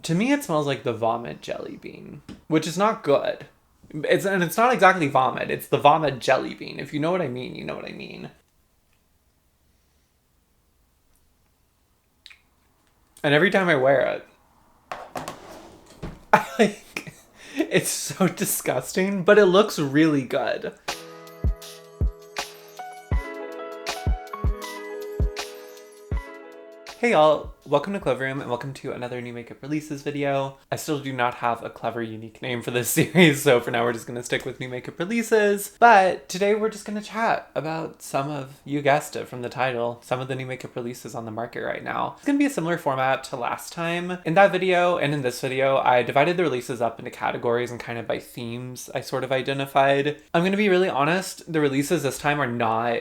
To me, it smells like the vomit jelly bean, which is not good. It's not exactly vomit. It's the vomit jelly bean. If you know what I mean, you know what I mean. And every time I wear it, I like, it's so disgusting, but it looks really good. Hey y'all, welcome to Clever Room and welcome to another new makeup releases video. I still do not have a clever, unique name for this series, so for now we're just gonna stick with new makeup releases. But today we're just gonna chat about some of, you guessed it from the title, some of the new makeup releases on the market right now. It's gonna be a similar format to last time. In that video and in this video, I divided the releases up into categories and kind of by themes I sort of identified. I'm gonna be really honest, the releases this time are not...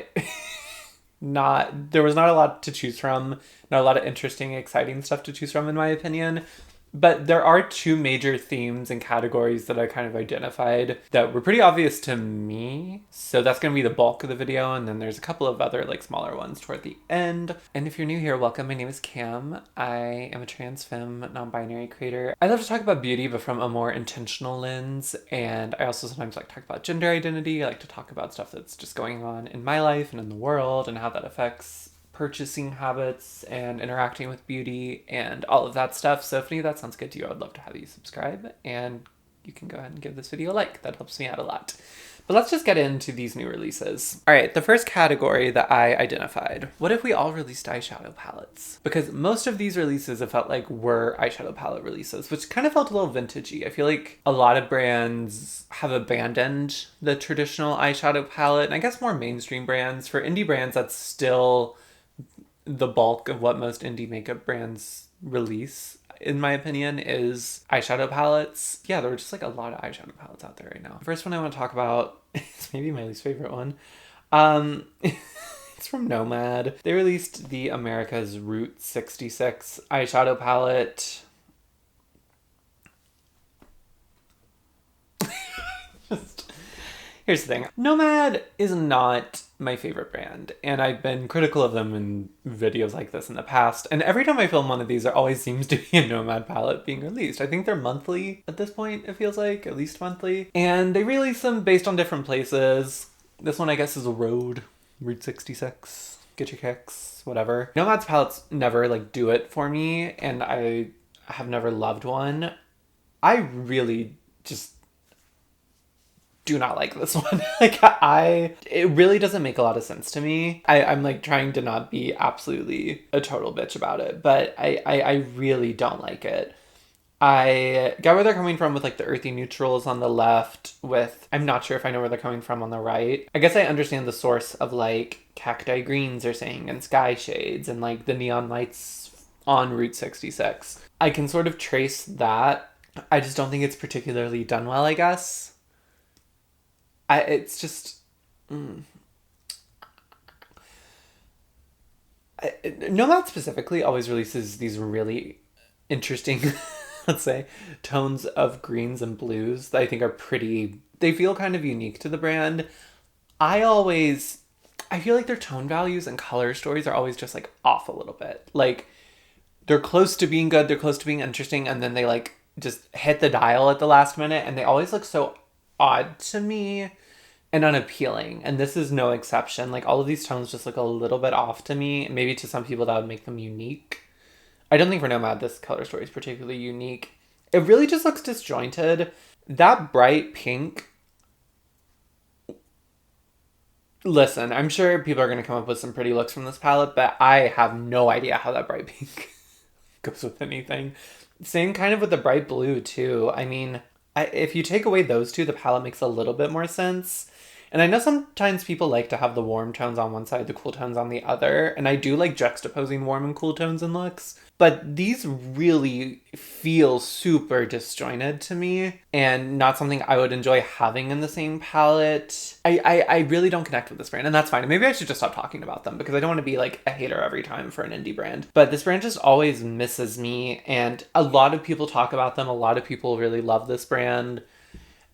there was not a lot to choose from, not a lot of interesting, exciting stuff to choose from in my opinion. But there are two major themes and categories that I kind of identified that were pretty obvious to me. So that's going to be the bulk of the video. And then there's a couple of other like smaller ones toward the end. And if you're new here, welcome. My name is Cam. I am a trans femme, non-binary creator. I love to talk about beauty, but from a more intentional lens. And I also sometimes like to talk about gender identity. I like to talk about stuff that's just going on in my life and in the world and how that affects purchasing habits and interacting with beauty and all of that stuff. So if any of that sounds good to you, I would love to have you subscribe, and you can go ahead and give this video a like. That helps me out a lot. But let's just get into these new releases. All right, the first category that I identified. What if we all released eyeshadow palettes? Because most of these releases have felt like were eyeshadow palette releases, which kind of felt a little vintagey. I feel like a lot of brands have abandoned the traditional eyeshadow palette, and I guess more mainstream brands. For indie brands, that's still the bulk of what most indie makeup brands release, in my opinion, is eyeshadow palettes. Yeah, there are just like a lot of eyeshadow palettes out there right now. The first one I want to talk about is maybe my least favorite one. It's from Nomad. They released the America's Route 66 eyeshadow palette. Here's the thing. Nomad is not my favorite brand, and I've been critical of them in videos like this in the past, and every time I film one of these, there always seems to be a Nomad palette being released. I think they're monthly at this point, it feels like, at least monthly, and they release them based on different places. This one, I guess, is a Route 66. Get your kicks, whatever. Nomad's palettes never, like, do it for me, and I have never loved one. I really just do not like this one. It really doesn't make a lot of sense to me. I'm like trying to not be absolutely a total bitch about it, but I really don't like it. I get where they're coming from with like the earthy neutrals on the left with, I'm not sure if I know where they're coming from on the right. I guess I understand the source of like cacti greens they're saying and sky shades and like the neon lights on Route 66. I can sort of trace that. I just don't think it's particularly done well, I guess. It's just... Nomad specifically always releases these really interesting, let's say, tones of greens and blues that I think are pretty... They feel kind of unique to the brand. I feel like their tone values and color stories are always just, like, off a little bit. Like, they're close to being good, they're close to being interesting, and then they, like, just hit the dial at the last minute, and they always look so odd to me and unappealing, and this is no exception. Like, all of these tones just look a little bit off to me. Maybe to some people that would make them unique. I don't think for Nomad this color story is particularly unique. It really just looks disjointed. That bright pink... Listen, I'm sure people are going to come up with some pretty looks from this palette, but I have no idea how that bright pink goes with anything. Same kind of with the bright blue, too. I mean, if you take away those two, the palette makes a little bit more sense. And I know sometimes people like to have the warm tones on one side, the cool tones on the other. And I do like juxtaposing warm and cool tones in looks. But these really feel super disjointed to me. And not something I would enjoy having in the same palette. I really don't connect with this brand. And that's fine. And maybe I should just stop talking about them, because I don't want to be like a hater every time for an indie brand. But this brand just always misses me. And a lot of people talk about them. A lot of people really love this brand.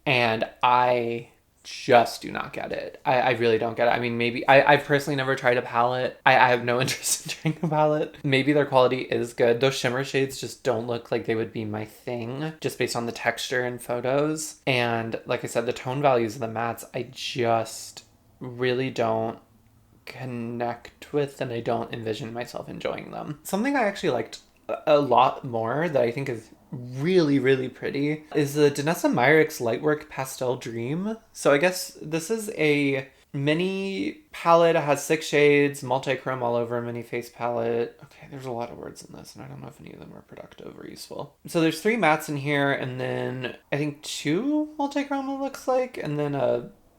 And I just do not get it. I really don't get it. I mean, maybe I've personally never tried a palette. I have no interest in trying a palette. Maybe their quality is good. Those shimmer shades just don't look like they would be my thing, just based on the texture and photos. And like I said, the tone values of the mattes, I just really don't connect with, and I don't envision myself enjoying them. Something I actually liked a lot more that I think is really, really pretty is the Danessa Myricks Lightwork Pastel Dream. So I guess this is a mini palette. It has 6 shades, multi-chrome all over, mini face palette. Okay, there's a lot of words in this, and I don't know if any of them are productive or useful. So there's 3 mattes in here, and then I think 2 multi-chrome it looks like, and then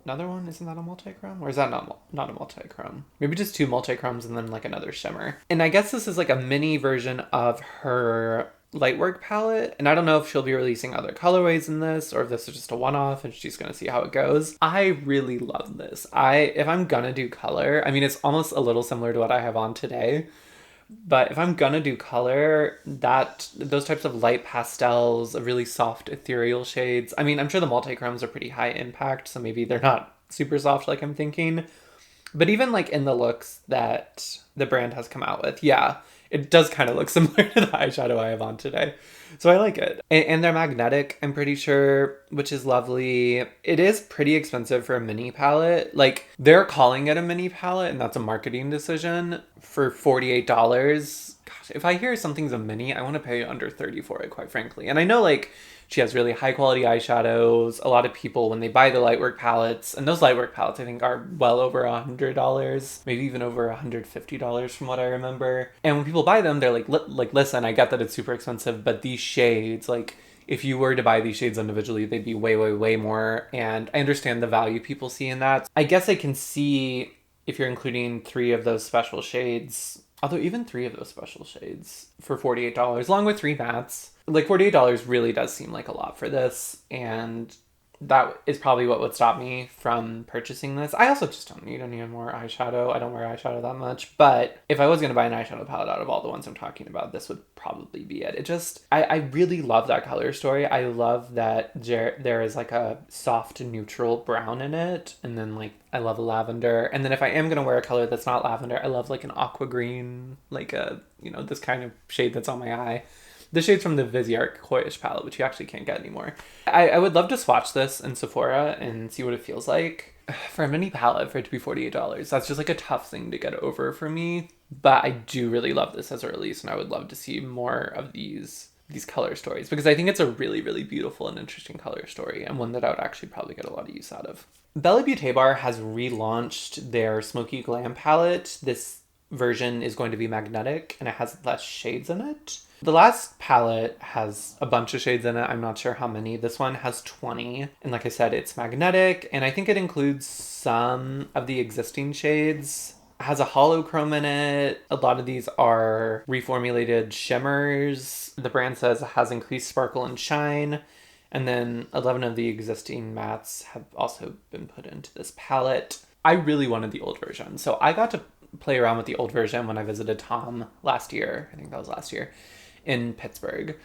another one. Isn't that a multi-chrome? Or is that not a multi-chrome? Maybe just 2 multi-chromes and then like another shimmer. And I guess this is like a mini version of her Lightwork palette, and I don't know if she'll be releasing other colorways in this or if this is just a one-off and she's gonna see how it goes. I really love this. If I'm gonna do color, I mean, it's almost a little similar to what I have on today, but if I'm gonna do color, those types of light pastels, really soft ethereal shades. I mean, I'm sure the multi-chromes are pretty high impact, so maybe they're not super soft like I'm thinking, but even like in the looks that the brand has come out with, yeah, it does kind of look similar to the eyeshadow I have on today. So I like it. And they're magnetic, I'm pretty sure, which is lovely. It is pretty expensive for a mini palette. Like, they're calling it a mini palette, and that's a marketing decision for $48. Gosh, if I hear something's a mini, I want to pay under $30 for it, quite frankly. And I know, like, she has really high quality eyeshadows. A lot of people, when they buy the Lightwork palettes, and those Lightwork palettes I think are well over $100, maybe even over $150 from what I remember. And when people buy them, they're like, listen, I get that it's super expensive, but these shades, like, if you were to buy these shades individually, they'd be way, way, way more. And I understand the value people see in that. I guess I can see if you're including 3 of those special shades, although even 3 of those special shades for $48, along with 3 mattes, like $48 really does seem like a lot for this, and that is probably what would stop me from purchasing this. I also just don't need any more eyeshadow. I don't wear eyeshadow that much, but if I was going to buy an eyeshadow palette out of all the ones I'm talking about, this would probably be it. It just, I really love that color story. I love that there is like a soft neutral brown in it, and then like I love a lavender, and then if I am going to wear a color that's not lavender, I love like an aqua green, like a, you know, this kind of shade that's on my eye. The shade's from the Viseart Coyish palette, which you actually can't get anymore. I would love to swatch this in Sephora and see what it feels like. For a mini palette, for it to be $48, that's just like a tough thing to get over for me. But I do really love this as a release, and I would love to see more of these color stories, because I think it's a really, really beautiful and interesting color story, and one that I would actually probably get a lot of use out of. Bella Beaute Bar has relaunched their Smoky Glam palette. This version is going to be magnetic, and it has less shades in it. The last palette has a bunch of shades in it. I'm not sure how many. This one has 20. And like I said, it's magnetic. And I think it includes some of the existing shades. It has a hollow chrome in it. A lot of these are reformulated shimmers. The brand says it has increased sparkle and shine. And then 11 of the existing mattes have also been put into this palette. I really wanted the old version. So I got to play around with the old version when I visited Tom last year. I think that was last year. In Pittsburgh.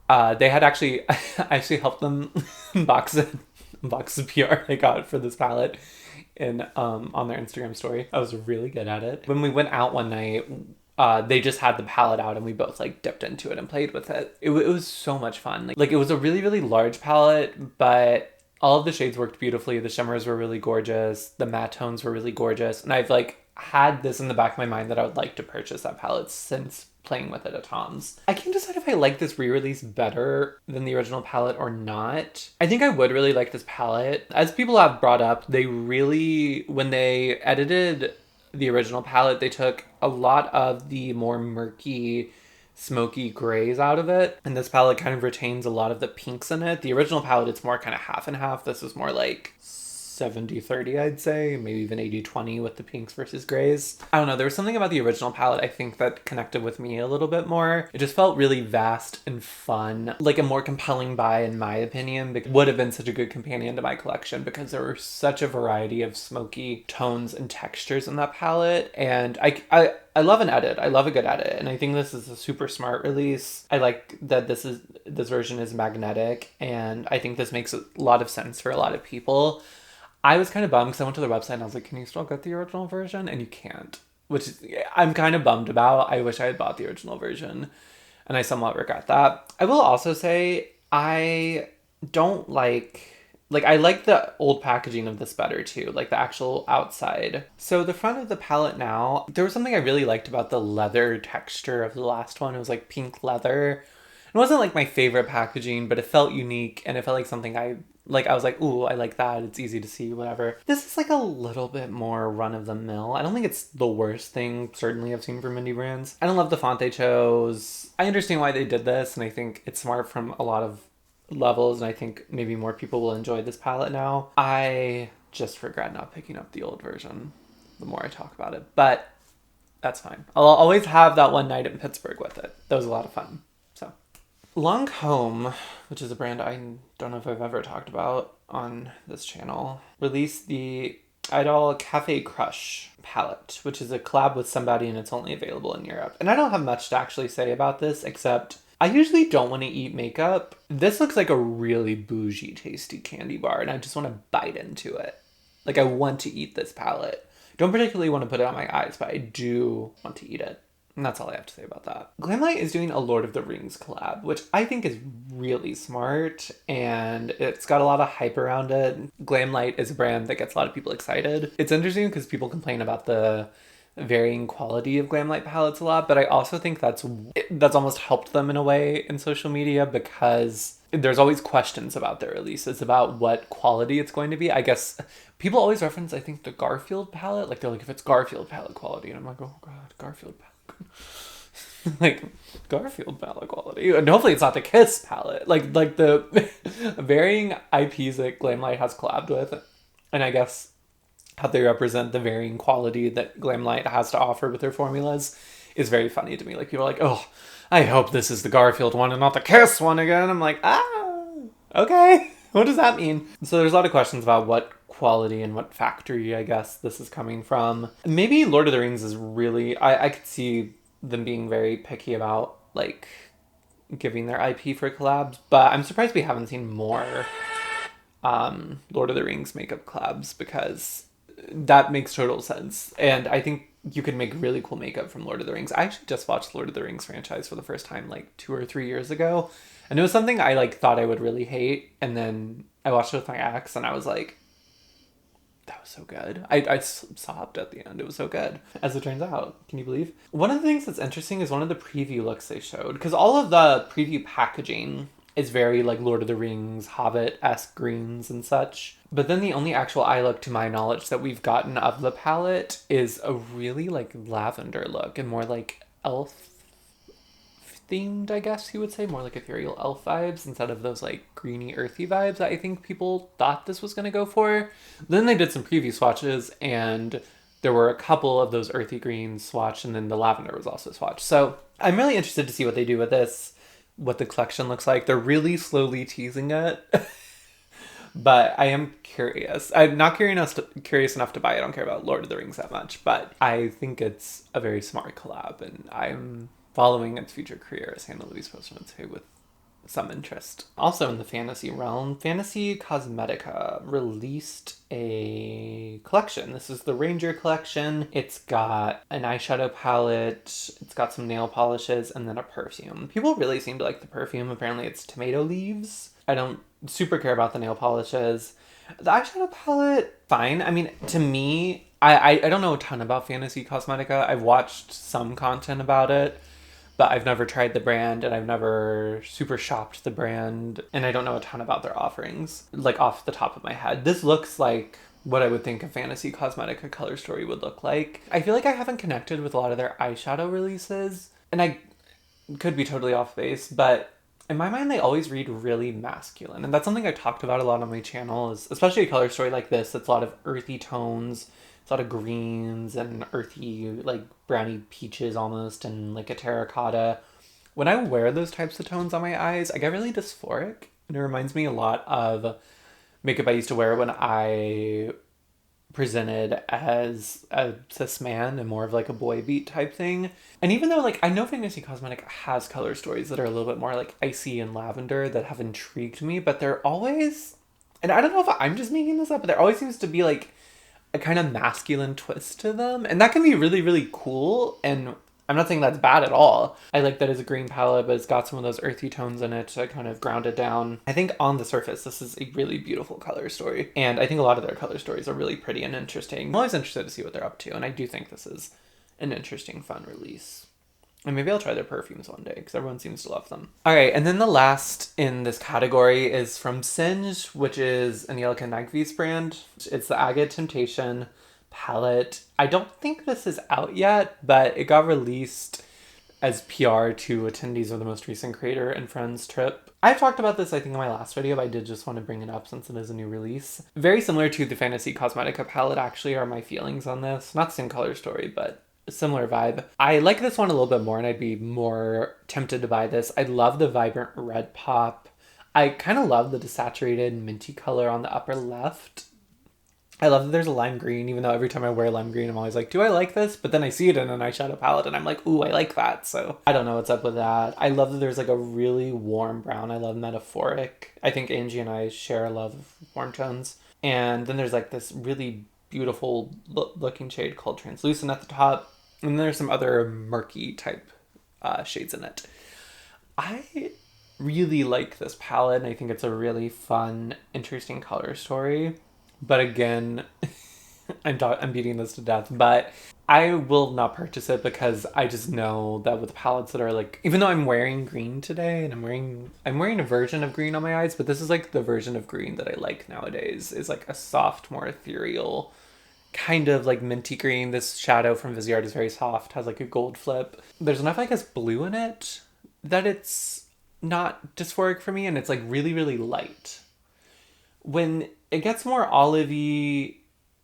They had I actually helped them box the PR they got for this palette on their Instagram story. I was really good at it. When we went out one night, they just had the palette out and we both like dipped into it and played with it. It was so much fun. Like it was a really, really large palette, but all of the shades worked beautifully. The shimmers were really gorgeous. The matte tones were really gorgeous. And I've like had this in the back of my mind that I would like to purchase that palette since playing with it at Tom's. I can't decide if I like this re-release better than the original palette or not. I think I would really like this palette. As people have brought up, they really, when they edited the original palette, they took a lot of the more murky, smoky grays out of it. And this palette kind of retains a lot of the pinks in it. The original palette, it's more kind of half and half. This is more like 70-30, I'd say, maybe even 80-20 with the pinks versus grays. I don't know, there was something about the original palette I think that connected with me a little bit more. It just felt really vast and fun, like a more compelling buy in my opinion. It would have been such a good companion to my collection because there were such a variety of smoky tones and textures in that palette, and I love an edit. I love a good edit, and I think this is a super smart release. I like that this version is magnetic, and I think this makes a lot of sense for a lot of people. I was kind of bummed because I went to their website and I was like, can you still get the original version? And you can't, which is, I'm kind of bummed about. I wish I had bought the original version, and I somewhat regret that. I will also say I don't like I like the old packaging of this better too, like the actual outside. So the front of the palette now, there was something I really liked about the leather texture of the last one. It was like pink leather. It wasn't like my favorite packaging, but it felt unique and it felt like something I like. I was like, ooh, I like that. It's easy to see, whatever. This is like a little bit more run of the mill. I don't think it's the worst thing, certainly, I've seen from indie brands. I don't love the font they chose. I understand why they did this, and I think it's smart from a lot of levels, and I think maybe more people will enjoy this palette now. I just regret not picking up the old version the more I talk about it, but that's fine. I'll always have that one night in Pittsburgh with it. That was a lot of fun. So Lancome, which is a brand I don't know if I've ever talked about on this channel, released the Idol Cafe Crush palette, which is a collab with somebody and it's only available in Europe. And I don't have much to actually say about this except I usually don't want to eat makeup. This looks like a really bougie, tasty candy bar, and I just want to bite into it. Like, I want to eat this palette. Don't particularly want to put it on my eyes, but I do want to eat it. And that's all I have to say about that. Glamlite is doing a Lord of the Rings collab, which I think is really smart, and it's got a lot of hype around it. Glamlite is a brand that gets a lot of people excited. It's interesting because people complain about the varying quality of Glamlite palettes a lot, but I also think that's almost helped them in a way in social media because there's always questions about their releases, about what quality it's going to be. I guess people always reference, I think, the Garfield palette. Like, they're like, if it's Garfield palette quality. And I'm like, oh god, Garfield palette. Like, Garfield palette quality. And hopefully it's not the Kiss palette. Like the varying IPs that Glamlite has collabed with. And I guess how they represent the varying quality that Glamlite has to offer with their formulas is very funny to me. Like, people are like, oh, I hope this is the Garfield one and not the Kiss one again. I'm like, okay. What does that mean? So there's a lot of questions about what quality and what factory, I guess, this is coming from. Maybe Lord of the Rings is really, I could see them being very picky about, like, giving their IP for collabs, but I'm surprised we haven't seen more Lord of the Rings makeup collabs because that makes total sense. And I think you could make really cool makeup from Lord of the Rings. I actually just watched Lord of the Rings franchise for the first time like 2 or 3 years ago. And it was something I like thought I would really hate. And then I watched it with my ex and I was like, that was so good. I sobbed at the end. It was so good. As it turns out, can you believe? One of the things that's interesting is one of the preview looks they showed. Because all of the preview packaging is very like Lord of the Rings, Hobbit-esque greens and such. But then the only actual eye look, to my knowledge, that we've gotten of the palette is a really like lavender look and more like elf themed, I guess you would say, more like ethereal elf vibes instead of those like greeny earthy vibes that I think people thought this was going to go for. Then they did some preview swatches and there were a couple of those earthy greens swatched and then the lavender was also swatched. So I'm really interested to see what they do with this, what the collection looks like. They're really slowly teasing it. But I am curious. I'm not curious enough to buy it. I don't care about Lord of the Rings that much. But I think it's a very smart collab. And I'm following its future career, as Hannah Louise Postman would say, with some interest. Also in the fantasy realm, Fantasy Cosmetica released a collection. This is the Ranger collection. It's got an eyeshadow palette, it's got some nail polishes, and then a perfume. People really seem to like the perfume. Apparently it's tomato leaves. I don't super care about the nail polishes. The eyeshadow palette, fine. I mean, to me, I don't know a ton about Fantasy Cosmetica. I've watched some content about it, but I've never tried the brand and I've never super shopped the brand, and I don't know a ton about their offerings, like off the top of my head. This looks like what I would think a Fantasy Cosmetica color story would look like. I feel like I haven't connected with a lot of their eyeshadow releases, and I could be totally off base, but in my mind, they always read really masculine. And that's something I talked about a lot on my channel, is especially a color story like this. It's a lot of earthy tones. It's a lot of greens and earthy, like browny peaches almost, and like a terracotta. When I wear those types of tones on my eyes, I get really dysphoric. And it reminds me a lot of makeup I used to wear when I presented as a cis man and more of like a boy beat type thing. And even though like I know Fantasy Cosmetic has color stories that are a little bit more like icy and lavender that have intrigued me, but they're always And I don't know if I'm just making this up, but there always seems to be like a kind of masculine twist to them. And that can be really, really cool. And I'm not saying that's bad at all. I like that it's a green palette, but it's got some of those earthy tones in it to kind of ground it down. I think on the surface, this is a really beautiful color story. And I think a lot of their color stories are really pretty and interesting. I'm always interested to see what they're up to. And I do think this is an interesting, fun release. And maybe I'll try their perfumes one day because everyone seems to love them. All right, and then the last in this category is from Singe, which is an Uncategorized brand. It's the Agate Temptation palette. I don't think this is out yet, but it got released as PR to attendees of the most recent Creator and Friends trip. I've talked about this, I think, in my last video, but I did just want to bring it up since it is a new release. Very similar to the Fantasy Cosmetica palette, actually, are my feelings on this. Not the same color story, but a similar vibe. I like this one a little bit more, and I'd be more tempted to buy this. I love the vibrant red pop. I kind of love the desaturated minty color on the upper left. I love that there's a lime green, even though every time I wear lime green, I'm always like, do I like this? But then I see it in an eyeshadow palette and I'm like, ooh, I like that. So I don't know what's up with that. I love that there's like a really warm brown. I love metaphoric. I think Angie and I share a love of warm tones. And then there's like this really beautiful looking shade called Translucent at the top. And then there's some other murky type shades in it. I really like this palette, and I think it's a really fun, interesting color story. But again, I'm beating this to death, but I will not purchase it because I just know that with palettes that are like, even though I'm wearing green today and I'm wearing a version of green on my eyes, but this is like the version of green that I like nowadays, is like a soft, more ethereal, kind of like minty green. This shadow from Viseart is very soft, has like a gold flip. There's enough, I guess, blue in it that it's not dysphoric for me, and it's like really, really light. When it gets more olivey,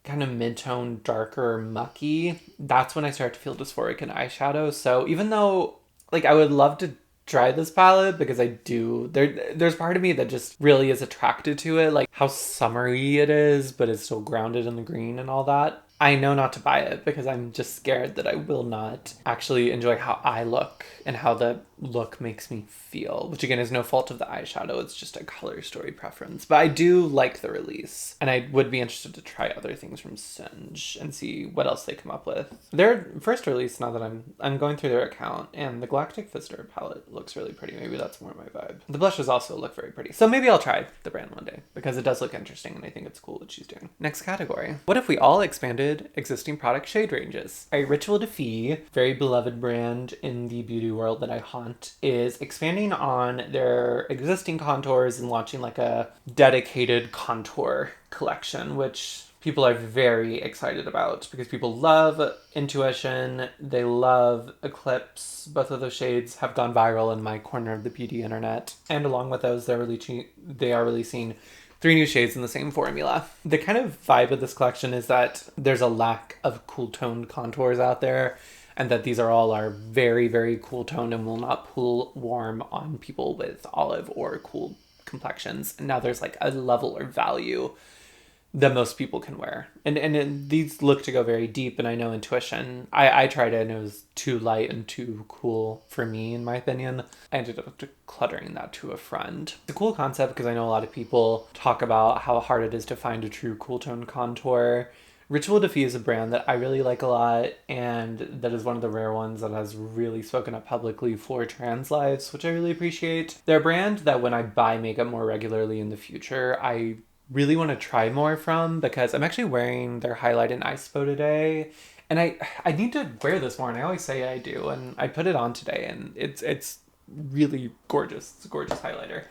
kind of mid-tone, darker, mucky, that's when I start to feel dysphoric in eyeshadow. So even though, like, I would love to try this palette because I do, there's part of me that just really is attracted to it, like how summery it is, but it's still grounded in the green and all that. I know not to buy it because I'm just scared that I will not actually enjoy how I look and how the look makes me feel, which again is no fault of the eyeshadow, it's just a color story preference. But I do like the release, and I would be interested to try other things from Singe and see what else they come up with. Their first release, now that I'm going through their account, and the Galactic Visitor palette looks really pretty. Maybe that's more my vibe. The blushes also look very pretty, so maybe I'll try the brand one day because it does look interesting and I think it's cool what she's doing. Next category. What if we all expanded existing product shade ranges? A Rituel de Fille, very beloved brand in the beauty world that I haunt, is expanding on their existing contours and launching like a dedicated contour collection, which people are very excited about because people love Intuition, they love Eclipse. Both of those shades have gone viral in my corner of the beauty internet. And along with those, they are releasing 3 new shades in the same formula. The kind of vibe of this collection is that there's a lack of cool toned contours out there, and that these are very, very cool toned and will not pull warm on people with olive or cool complexions. And now there's like a level or value that most people can wear. And these look to go very deep, and I know Intuition, I tried it and it was too light and too cool for me, in my opinion. I ended up decluttering that to a friend. It's a cool concept because I know a lot of people talk about how hard it is to find a true cool tone contour. Rituel de Fille is a brand that I really like a lot, and that is one of the rare ones that has really spoken up publicly for trans lives, which I really appreciate. They're a brand that when I buy makeup more regularly in the future, I really want to try more from, because I'm actually wearing their highlight in Eyeshadow today, and I need to wear this more, and I always say I do, and I put it on today, and it's really gorgeous. It's a gorgeous highlighter,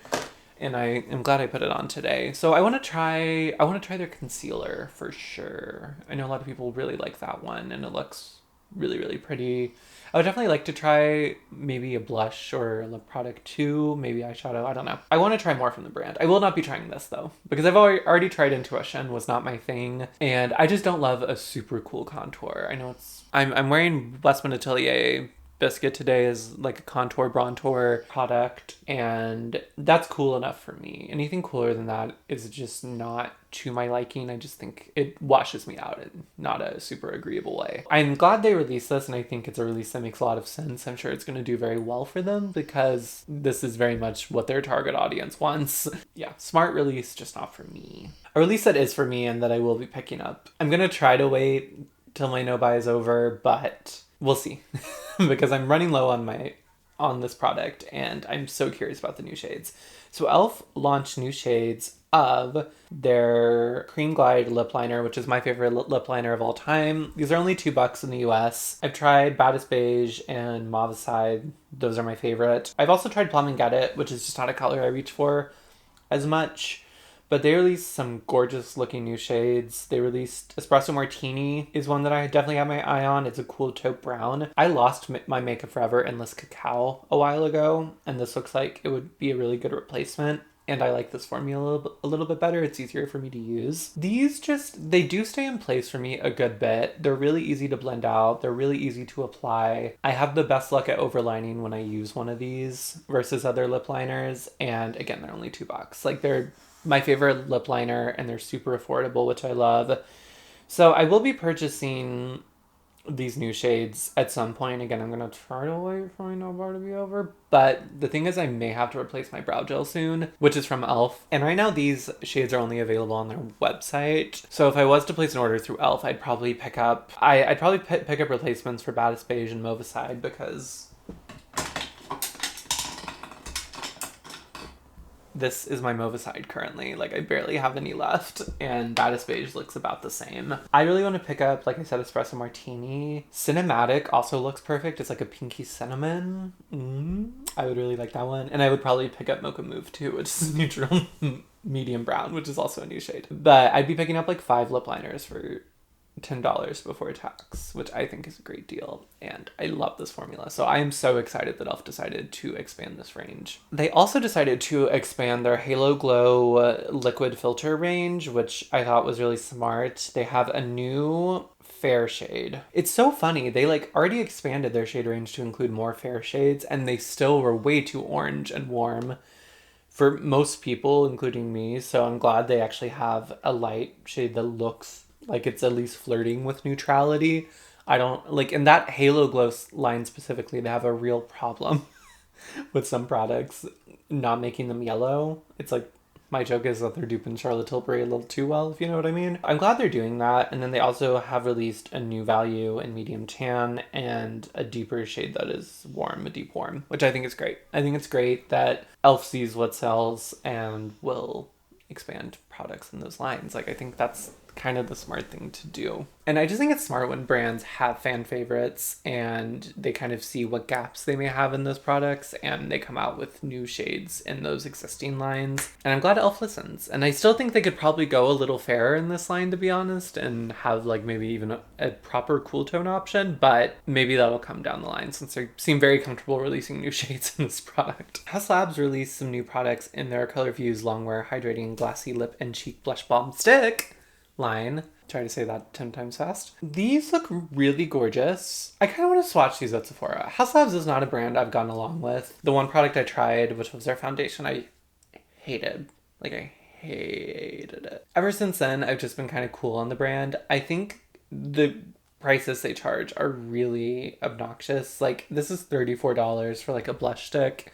and I am glad I put it on today. So I want to try their concealer for sure. I know a lot of people really like that one, and it looks really, really pretty. I would definitely like to try maybe a blush or a lip product too, maybe eyeshadow, I don't know. I want to try more from the brand. I will not be trying this though, because I've already tried Intuition, was not my thing, and I just don't love a super cool contour. I know I'm wearing Westman Atelier Biscuit today as like a contour bronzer product, and that's cool enough for me. Anything cooler than that is just not to my liking. I just think it washes me out in not a super agreeable way. I'm glad they released this, and I think it's a release that makes a lot of sense. I'm sure it's going to do very well for them because this is very much what their target audience wants. Yeah, smart release, just not for me. A release that is for me and that I will be picking up. I'm going to try to wait till my no buy is over, but we'll see. Because I'm running low on this product, and I'm so curious about the new shades. So e.l.f. launched new shades of their Cream Glide lip liner, which is my favorite lip liner of all time. These are only $2 in the US. I've tried Baddest Beige and Mauve Side. Those are my favorite. I've also tried Plum and Get It, which is just not a color I reach for as much. But they released some gorgeous looking new shades. They released Espresso Martini is one that I definitely have my eye on. It's a cool taupe brown. I lost my Makeup Forever Endless Cacao a while ago, and this looks like it would be a really good replacement. And I like this formula a little bit better. It's easier for me to use. These they do stay in place for me a good bit. They're really easy to blend out. They're really easy to apply. I have the best luck at overlining when I use one of these versus other lip liners. And again, they're only $2. Like, they're my favorite lip liner, and they're super affordable, which I love. So I will be purchasing these new shades at some point. Again, I'm going to try to wait for my no bar to be over. But the thing is, I may have to replace my brow gel soon, which is from e.l.f. And right now, these shades are only available on their website. So if I was to place an order through e.l.f., I'd probably pick up... I'd probably pick up replacements for Baddest Beige and Mauve Side, because this is my Mauve Side currently. Like, I barely have any left, and Baddest Beige looks about the same. I really want to pick up, like I said, Espresso Martini. Cinematic also looks perfect. It's like a pinky cinnamon. I would really like that one. And I would probably pick up Mocha Move too, which is neutral medium brown, which is also a new shade. But I'd be picking up like 5 lip liners for $10 before tax, which I think is a great deal, and I love this formula. So I am so excited that e.l.f. decided to expand this range. They also decided to expand their Halo Glow liquid filter range, which I thought was really smart. They have a new fair shade. It's so funny, they like already expanded their shade range to include more fair shades, and they still were way too orange and warm for most people, including me. So I'm glad they actually have a light shade that looks like it's at least flirting with neutrality. I don't like, in that Halo Glow line specifically, they have a real problem with some products not making them yellow. It's like, my joke is that they're duping Charlotte Tilbury a little too well, if you know what I mean. I'm glad they're doing that. And then they also have released a new value in medium tan and a deeper shade that is warm, a deep warm, which I think is great. I think it's great that e.l.f. sees what sells and will expand products in those lines. Like, I think that's kind of the smart thing to do. And I just think it's smart when brands have fan favorites and they kind of see what gaps they may have in those products, and they come out with new shades in those existing lines. And I'm glad e.l.f. listens. And I still think they could probably go a little fairer in this line, to be honest, and have like maybe even a proper cool tone option, but maybe that'll come down the line since they seem very comfortable releasing new shades in this product. Haus Labs released some new products in their Color Fuse Longwear Hydrating Glassy Lip and Cheek Blush Balm Stick line. Try to say that 10 times fast. These look really gorgeous. I kind of want to swatch these at Sephora. Haus Labs is not a brand I've gone along with. The one product I tried, which was their foundation, I hated. Like, I hated it. Ever since then, I've just been kind of cool on the brand. I think the prices they charge are really obnoxious. Like, this is $34 for like a blush stick.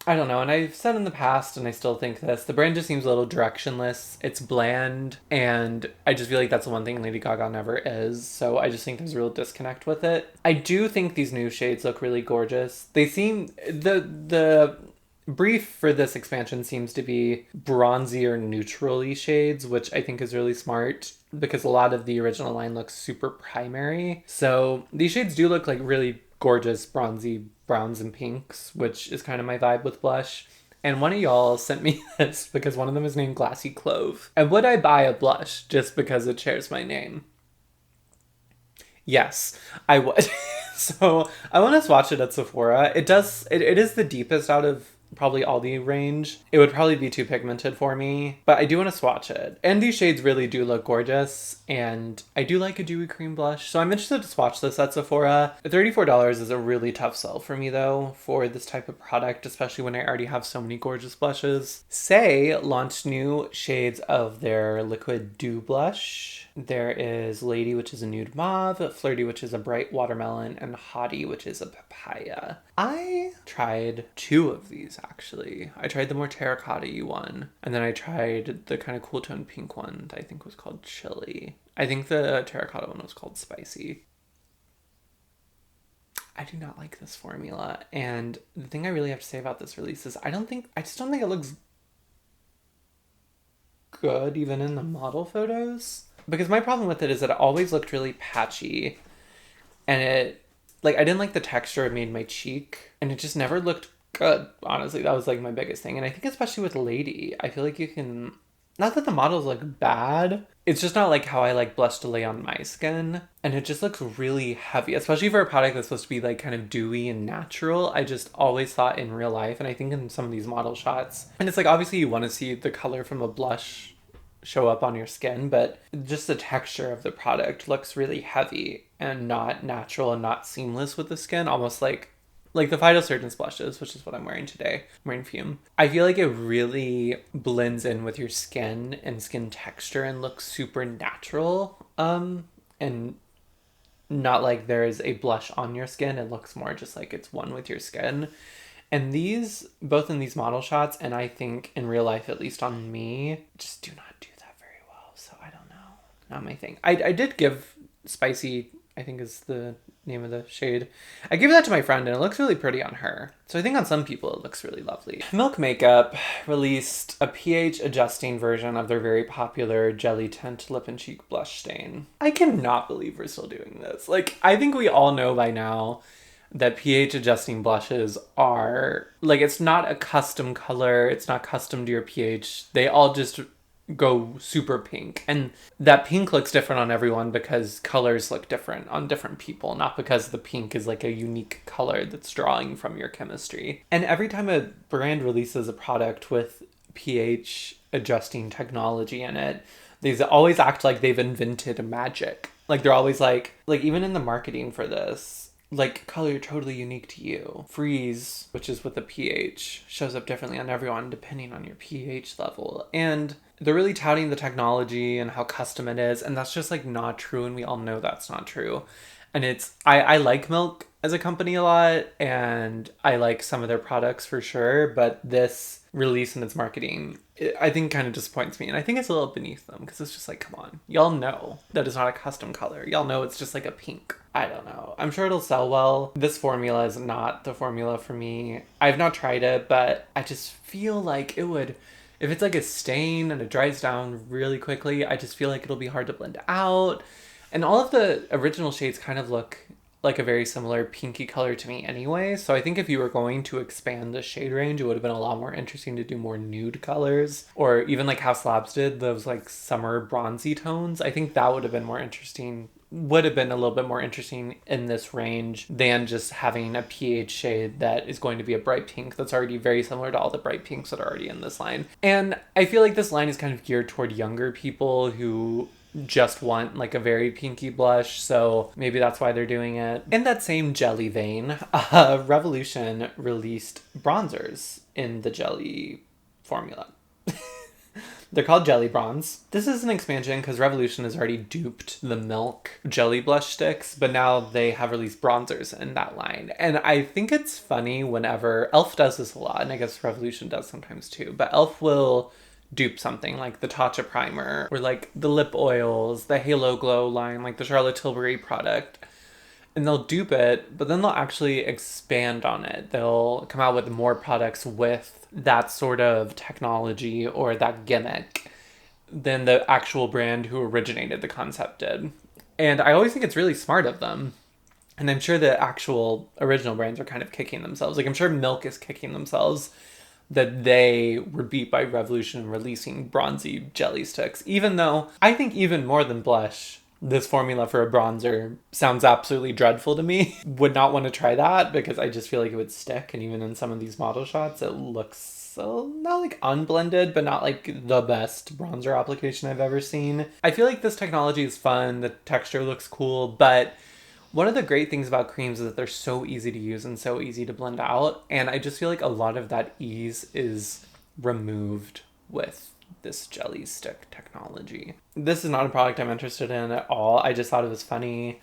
I don't know, and I've said in the past, and I still think this, the brand just seems a little directionless. It's bland, and I just feel like that's the one thing Lady Gaga never is, so I just think there's a real disconnect with it. I do think these new shades look really gorgeous. They seem... The brief for this expansion seems to be bronzier, neutrally shades, which I think is really smart, because a lot of the original line looks super primary. So these shades do look like really gorgeous bronzy browns and pinks, which is kind of my vibe with blush. And one of y'all sent me this because one of them is named Glassy Clove. And would I buy a blush just because it shares my name? Yes, I would. So I want to swatch it at Sephora. It is the deepest out of probably Aldi range, it would probably be too pigmented for me, but I do want to swatch it. And these shades really do look gorgeous, and I do like a dewy cream blush, so I'm interested to swatch this at Sephora. $34 is a really tough sell for me though, for this type of product, especially when I already have so many gorgeous blushes. Saie launched new shades of their liquid dew blush. There is Lady, which is a nude mauve, Flirty, which is a bright watermelon, and Hottie, which is a papaya. I tried 2 of these actually. I tried the more terracotta-y one, and then I tried the kind of cool tone pink one that I think was called Chili. I think the terracotta one was called Spicy. I do not like this formula, and the thing I really have to say about this release is I just don't think it looks good even in the model photos. Because my problem with it is that it always looked really patchy, and it, like, I didn't like the texture it made my cheek, and it just never looked good, honestly. That was, like, my biggest thing. And I think especially with Lady, I feel like you can, not that the models look bad, it's just not like how I like blush to lay on my skin, and it just looks really heavy, especially for a product that's supposed to be, like, kind of dewy and natural. I just always thought in real life, and I think in some of these model shots, and it's like, obviously you want to see the color from a blush show up on your skin, but just the texture of the product looks really heavy and not natural and not seamless with the skin, almost like the Phytosurgeon's blushes, which is what I'm wearing today. I'm wearing Fume. I feel like it really blends in with your skin and skin texture and looks super natural, and not like there is a blush on your skin. It looks more just like it's one with your skin. And these, both in these model shots, and I think in real life, at least on me, just do not do that very well. So I don't know. Not my thing. I did give Spicy, I think is the name of the shade. I gave that to my friend, and it looks really pretty on her. So I think on some people it looks really lovely. Milk Makeup released a pH adjusting version of their very popular Jelly Tint Lip and Cheek Blush Stain. I cannot believe we're still doing this. Like, I think we all know by now that pH adjusting blushes are, like, it's not a custom color, it's not custom to your pH. They all just go super pink. And that pink looks different on everyone because colors look different on different people, not because the pink is like a unique color that's drawing from your chemistry. And every time a brand releases a product with pH adjusting technology in it, they always act like they've invented magic. Like, they're always like even in the marketing for this, like, color totally unique to you. Freeze, which is with the pH, shows up differently on everyone depending on your pH level. And they're really touting the technology and how custom it is, and that's just, like, not true, and we all know that's not true. And it's, I like Milk as a company a lot, and I like some of their products for sure, but this release and its marketing, I think, kind of disappoints me. And I think it's a little beneath them, because it's just like, come on. Y'all know that it's not a custom color. Y'all know it's just like a pink. I don't know. I'm sure it'll sell well. This formula is not the formula for me. I've not tried it, but I just feel like it would, if it's like a stain and it dries down really quickly, I just feel like it'll be hard to blend out. And all of the original shades kind of look like a very similar pinky color to me anyway. So I think if you were going to expand the shade range, it would have been a lot more interesting to do more nude colors, or even like how Slabs did those like summer bronzy tones. I think that would have been more interesting, would have been a little bit more interesting in this range than just having a pH shade that is going to be a bright pink that's already very similar to all the bright pinks that are already in this line. And I feel like this line is kind of geared toward younger people who just want like a very pinky blush, so maybe that's why they're doing it. In that same jelly vein, Revolution released bronzers in the jelly formula. They're called Jelly Bronze. This is an expansion because Revolution has already duped the Milk jelly blush sticks, but now they have released bronzers in that line. And I think it's funny whenever e.l.f. does this a lot, and I guess Revolution does sometimes too, but e.l.f. will dupe something like the Tatcha primer or like the lip oils, the Halo Glow line, like the Charlotte Tilbury product. And they'll dupe it, but then they'll actually expand on it. They'll come out with more products with that sort of technology or that gimmick than the actual brand who originated the concept did. And I always think it's really smart of them. And I'm sure the actual original brands are kind of kicking themselves. Like, I'm sure Milk is kicking themselves that they were beat by Revolution releasing bronzy jelly sticks. Even though I think even more than blush, This formula for a bronzer sounds absolutely dreadful to me. Would not want to try that because I just feel like it would stick. And even in some of these model shots, it looks so not like unblended, but not like the best bronzer application I've ever seen. I feel like this technology is fun. The texture looks cool, but one of the great things about creams is that they're so easy to use and so easy to blend out. And I just feel like a lot of that ease is removed with this jelly stick technology. This is not a product I'm interested in at all. I just thought it was funny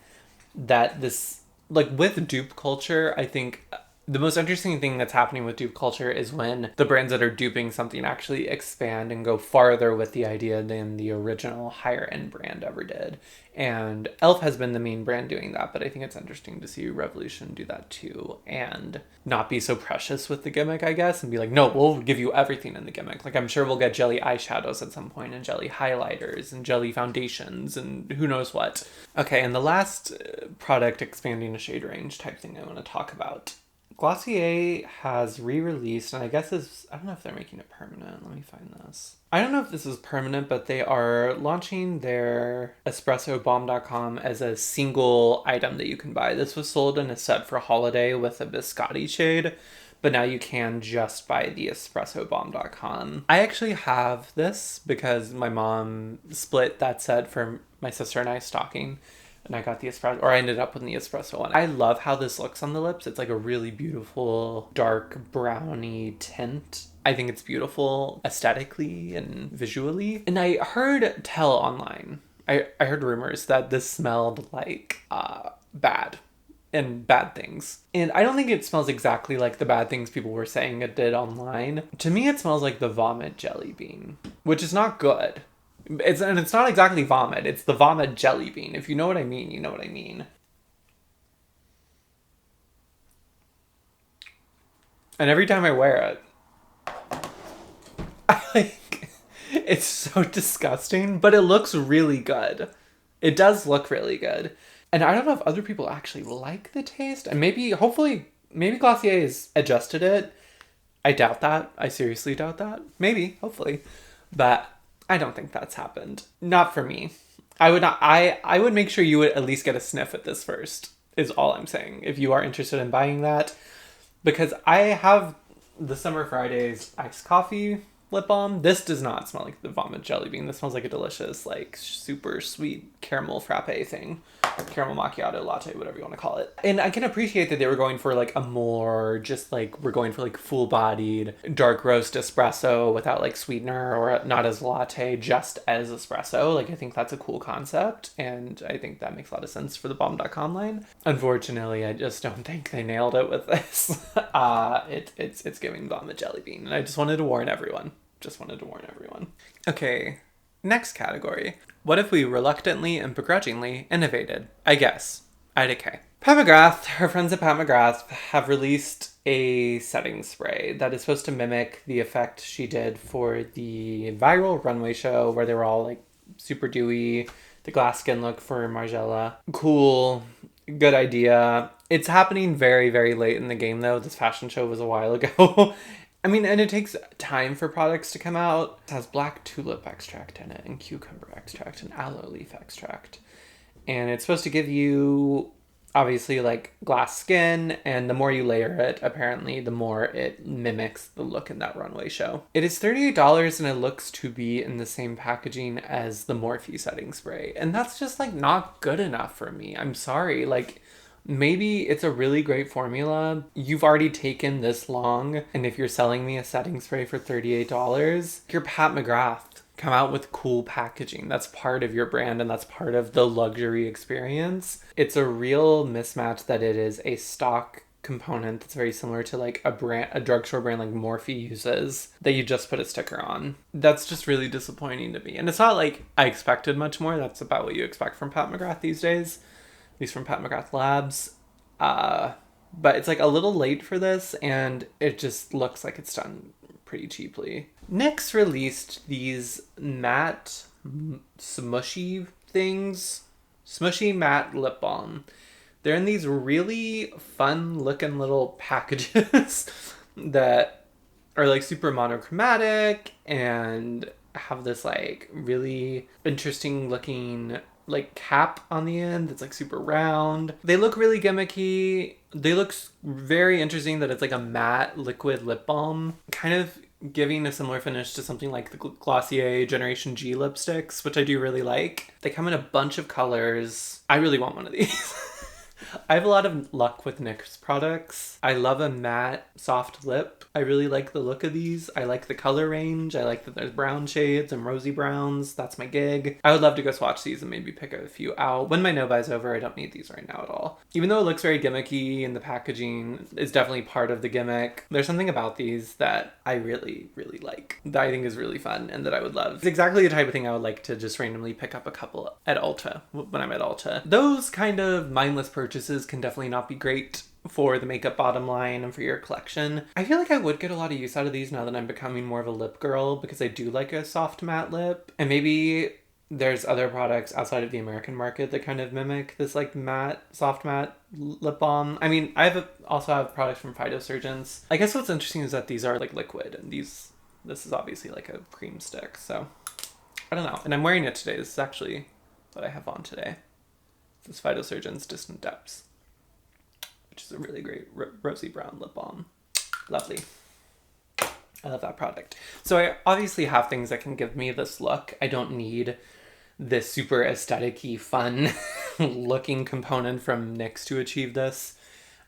that this, like with dupe culture, I think the most interesting thing that's happening with dupe culture is when the brands that are duping something actually expand and go farther with the idea than the original higher end brand ever did. And e.l.f. has been the main brand doing that, but I think it's interesting to see Revolution do that too and not be so precious with the gimmick, I guess, and be like, no, we'll give you everything in the gimmick. Like, I'm sure we'll get jelly eyeshadows at some point and jelly highlighters and jelly foundations and who knows what. Okay, and the last product expanding a shade range type thing I want to talk about. Glossier has re-released, and I guess I don't know if they're making it permanent. Let me find this. I don't know if this is permanent, but they are launching their espressobalm.com as a single item that you can buy. This was sold in a set for holiday with a biscotti shade, but now you can just buy the espressobalm.com. I actually have this because my mom split that set for my sister and I stocking. And I got the espresso, or I ended up with the espresso one. I love how this looks on the lips. It's like a really beautiful, dark, browny tint. I think it's beautiful aesthetically and visually. And I heard tell online, I heard rumors that this smelled like bad and bad things. And I don't think it smells exactly like the bad things people were saying it did online. To me, it smells like the vomit jelly bean, which is not good. It's not exactly vomit. It's the vomit jelly bean. If you know what I mean, you know what I mean. And every time I wear it, it's so disgusting, but it looks really good. It does look really good. And I don't know if other people actually like the taste. And hopefully, Glossier has adjusted it. I doubt that. I seriously doubt that. Maybe, hopefully. But I don't think that's happened. Not for me. I would make sure you would at least get a sniff at this first, is all I'm saying, if you are interested in buying that. Because I have the Summer Fridays iced coffee lip balm. This does not smell like the vomit jelly bean. This smells like a delicious, like, super sweet caramel frappe thing. Caramel macchiato latte, whatever you want to call it. And I can appreciate that they were going for like a more just like, we're going for like full-bodied dark roast espresso without like sweetener, or not as latte, just as espresso. Like, I think that's a cool concept, and I think that makes a lot of sense for the balm.com line. Unfortunately, I just don't think they nailed it with this. It's giving vomit jelly bean, and I just wanted to warn everyone. Okay, next category. What if we reluctantly and begrudgingly innovated? I guess. IDK. Pat McGrath, her friends at Pat McGrath, have released a setting spray that is supposed to mimic the effect she did for the viral runway show where they were all like super dewy, the glass skin look for Margiela. Cool. Good idea. It's happening very, very late in the game though. This fashion show was a while ago. I mean, and it takes time for products to come out. It has black tulip extract in it, and cucumber extract, and aloe leaf extract. And it's supposed to give you, obviously, like, glass skin, and the more you layer it, apparently, the more it mimics the look in that runway show. It is $38, and it looks to be in the same packaging as the Morphe setting spray. And that's just, like, not good enough for me. I'm sorry. Like, maybe it's a really great formula. You've already taken this long, and if you're selling me a setting spray for $38, you're Pat McGrath. Come out with cool packaging. That's part of your brand, and that's part of the luxury experience. It's a real mismatch that it is a stock component that's very similar to like a drugstore brand like Morphe uses that you just put a sticker on. That's just really disappointing to me. And it's not like I expected much more. That's about what you expect from Pat McGrath these days. At least from Pat McGrath Labs. But it's like a little late for this, and it just looks like it's done pretty cheaply. NYX released these matte smushy things. Smushy matte lip balm. They're in these really fun looking little packages that are like super monochromatic and have this like really interesting looking like cap on the end that's like super round. They look really gimmicky. They look very interesting that it's like a matte liquid lip balm, kind of giving a similar finish to something like the Glossier Generation G lipsticks, which I do really like. They come in a bunch of colors. I really want one of these. I have a lot of luck with NYX products. I love a matte soft lip. I really like the look of these. I like the color range. I like that there's brown shades and rosy browns. That's my gig. I would love to go swatch these and maybe pick a few out. When my Nova's over, I don't need these right now at all. Even though it looks very gimmicky and the packaging is definitely part of the gimmick, there's something about these that I really, really like, that I think is really fun and that I would love. It's exactly the type of thing I would like to just randomly pick up a couple at Ulta when I'm at Ulta. Those kind of mindless purchases can definitely not be great for the makeup bottom line and for your collection. I feel like I would get a lot of use out of these now that I'm becoming more of a lip girl, because I do like a soft matte lip. And maybe there's other products outside of the American market that kind of mimic this like matte, soft matte lip balm. I mean, also have products from Phytosurgeons. I guess what's interesting is that these are like liquid, and this is obviously like a cream stick. So I don't know. And I'm wearing it today. This is actually what I have on today. This Phytosurgeons Distant Depths, which is a really great rosy brown lip balm. Lovely. I love that product. So I obviously have things that can give me this look. I don't need this super aesthetic-y, fun looking component from NYX to achieve this.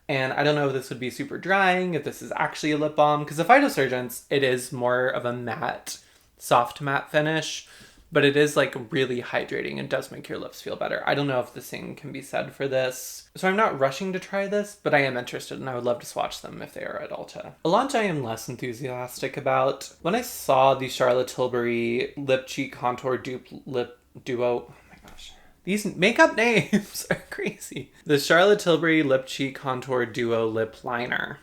And I don't know if this would be super drying, if this is actually a lip balm, because the Phytosurgeons, it is more of a matte, soft matte finish, but it is like really hydrating and does make your lips feel better. I don't know if the same can be said for this. So I'm not rushing to try this, but I am interested and I would love to swatch them if they are at Ulta. A launch I am less enthusiastic about. When I saw the Charlotte Tilbury Lip Cheek Contour Dupe Lip Duo, oh my gosh, these makeup names are crazy. The Charlotte Tilbury Lip Cheek Contour Duo Lip Liner.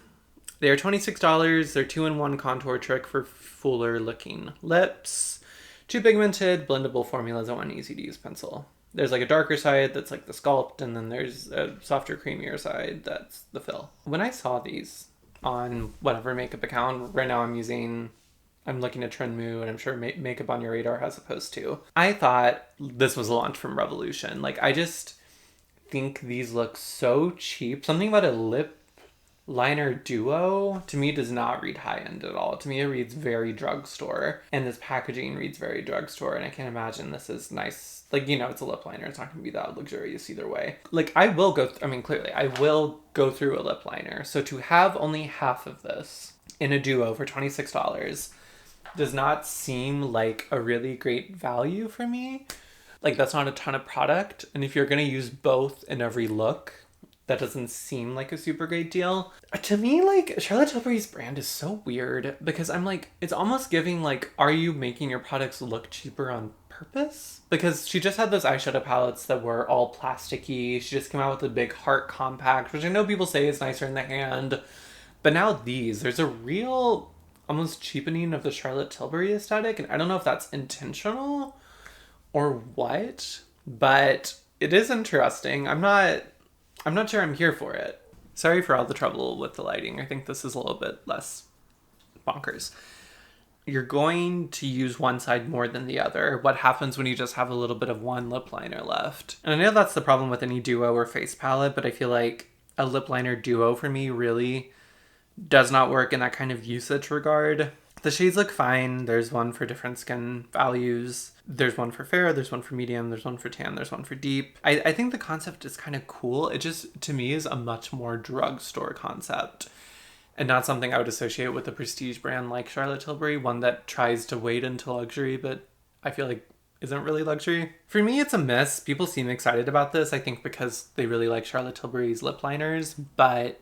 They are $26. They're 2-in-1 contour trick for fuller looking lips. 2 pigmented, blendable formulas and 1 easy-to-use pencil. There's like a darker side that's like the sculpt, and then there's a softer, creamier side that's the fill. When I saw these on whatever makeup account, right now I'm looking at Trendmoo, and I'm sure Makeup on Your Radar has a post too. I thought this was a launch from Revolution. Like, I just think these look so cheap. Something about a lip liner duo to me does not read high-end at all. To me it reads very drugstore, and this packaging reads very drugstore, and I can't imagine this is nice. Like, you know, it's a lip liner, it's not gonna be that luxurious either way. Like, I will go through a lip liner, so to have only half of this in a duo for $26 does not seem like a really great value for me. Like, that's not a ton of product, and if you're gonna use both in every look, that doesn't seem like a super great deal. To me, like, Charlotte Tilbury's brand is so weird, because I'm like, it's almost giving like, are you making your products look cheaper on purpose? Because she just had those eyeshadow palettes that were all plasticky. She just came out with a big heart compact, which I know people say is nicer in the hand. But now there's a real almost cheapening of the Charlotte Tilbury aesthetic, and I don't know if that's intentional or what, but it is interesting. I'm not sure I'm here for it. Sorry for all the trouble with the lighting. I think this is a little bit less bonkers. You're going to use one side more than the other. What happens when you just have a little bit of one lip liner left? And I know that's the problem with any duo or face palette, but I feel like a lip liner duo for me really does not work in that kind of usage regard. The shades look fine. There's one for different skin values. There's one for fair, there's one for medium, there's one for tan, there's one for deep. I think the concept is kind of cool. It just, to me, is a much more drugstore concept, and not something I would associate with a prestige brand like Charlotte Tilbury, one that tries to wade into luxury, but I feel like isn't really luxury. For me, it's a miss. People seem excited about this, I think because they really like Charlotte Tilbury's lip liners, but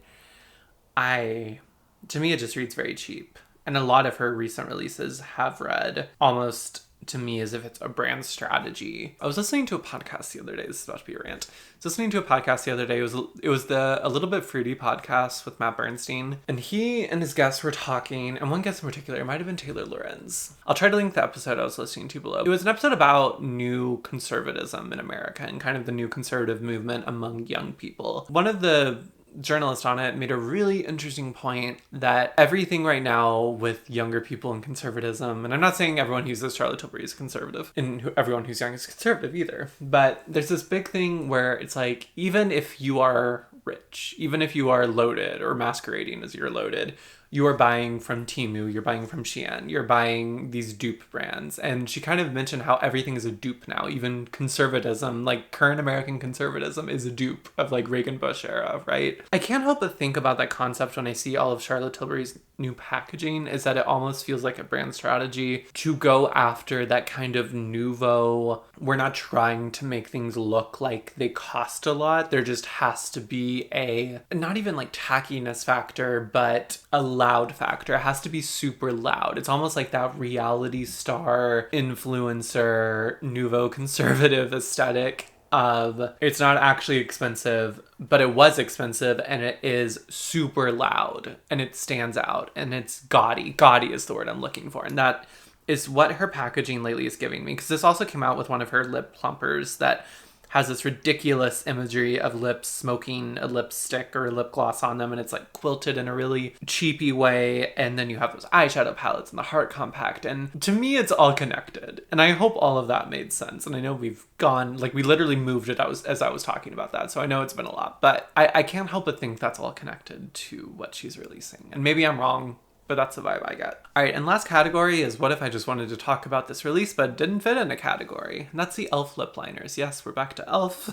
to me, it just reads very cheap. And a lot of her recent releases have read almost, to me, as if it's a brand strategy. I was listening to a podcast the other day. This is about to be a rant. I was listening to a podcast the other day. It was the A Little Bit Fruity podcast with Matt Bernstein. And he and his guests were talking, and one guest in particular, it might have been Taylor Lorenz. I'll try to link the episode I was listening to below. It was an episode about new conservatism in America and kind of the new conservative movement among young people. One of the journalist on it made a really interesting point that everything right now with younger people and conservatism, and I'm not saying everyone who uses Charlotte Tilbury is conservative, and everyone who's young is conservative either, but there's this big thing where it's like, even if you are rich, even if you are loaded or masquerading as you're loaded, you are buying from Temu, you're buying from Shein, you're buying these dupe brands. And she kind of mentioned how everything is a dupe now. Even conservatism, like current American conservatism, is a dupe of like Reagan Bush era, right? I can't help but think about that concept when I see all of Charlotte Tilbury's new packaging, is that it almost feels like a brand strategy to go after that kind of nouveau. We're not trying to make things look like they cost a lot. There just has to be a, not even like tackiness factor, but a loud factor. It has to be super loud. It's almost like that reality star influencer nouveau conservative aesthetic of, it's not actually expensive, but it was expensive and it is super loud and it stands out and it's gaudy. Gaudy is the word I'm looking for. And that is what her packaging lately is giving me. Because this also came out with one of her lip plumpers that has this ridiculous imagery of lips smoking a lipstick or a lip gloss on them, and it's like quilted in a really cheapy way. And then you have those eyeshadow palettes and the heart compact, and to me it's all connected. And I hope all of that made sense. And I know we've gone, like, we literally moved it as I was talking about that, so I know it's been a lot, but I can't help but think that's all connected to what she's releasing. And maybe I'm wrong, but that's the vibe I get. All right, and last category is what if I just wanted to talk about this release but didn't fit in a category? And that's the e.l.f. lip liners. Yes, we're back to e.l.f.,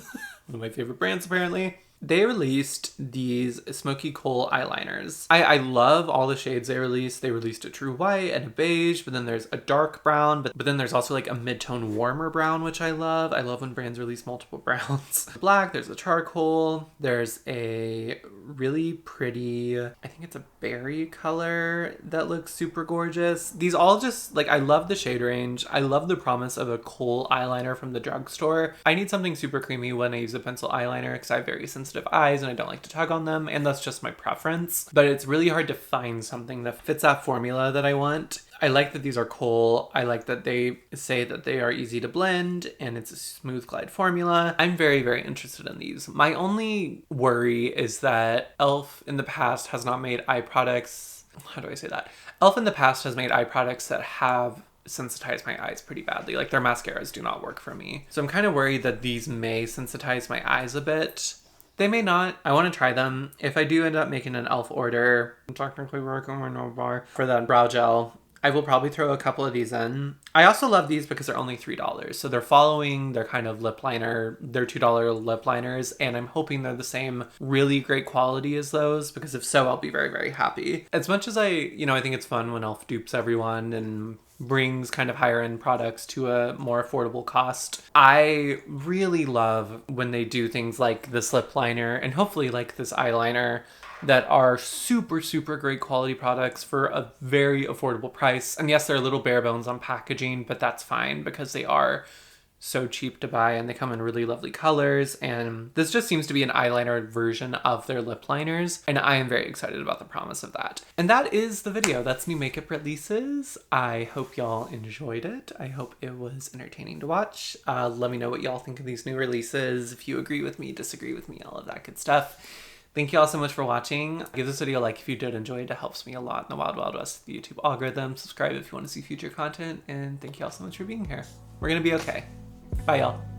one of my favorite brands apparently. They released these smoky kohl eyeliners. I love all the shades they released. They released a true white and a beige, but then there's a dark brown, but then there's also like a mid-tone warmer brown, which I love. I love when brands release multiple browns. Black, there's a charcoal, there's a really pretty, I think it's a berry color that looks super gorgeous. These all just, like, I love the shade range. I love the promise of a kohl eyeliner from the drugstore. I need something super creamy when I use a pencil eyeliner because I have very sensitive eyes and I don't like to tug on them, and that's just my preference. But it's really hard to find something that fits that formula that I want. I like that these are kohl. I like that they say that they are easy to blend and it's a smooth glide formula. I'm very, very interested in these. My only worry is that e.l.f. in the past has not made eye products. How do I say that? e.l.f. in the past has made eye products that have sensitize my eyes pretty badly. Like, their mascaras do not work for me. So I'm kind of worried that these may sensitize my eyes a bit. They may not. I want to try them. If I do end up making an e.l.f. order, I'm technically working on no bar for that brow gel, I will probably throw a couple of these in. I also love these because they're only $3. So they're following their kind of lip liner, their $2 lip liners, and I'm hoping they're the same really great quality as those, because if so, I'll be very, very happy. As much as I think it's fun when e.l.f. dupes everyone and brings kind of higher end products to a more affordable cost, I really love when they do things like this lip liner and hopefully like this eyeliner that are super, super great quality products for a very affordable price. And yes, they're a little bare bones on packaging, but that's fine because they are so cheap to buy and they come in really lovely colors. And this just seems to be an eyeliner version of their lip liners, and I am very excited about the promise of that. And that is the video. That's new makeup releases. I hope y'all enjoyed it. I hope it was entertaining to watch. Let me know what y'all think of these new releases, if you agree with me, disagree with me, all of that good stuff. Thank you all so much for watching. Give this video a like if you did enjoy it. It helps me a lot in the wild, wild west of the YouTube algorithm. Subscribe if you want to see future content. And thank you all so much for being here. We're gonna be okay. Bye, y'all.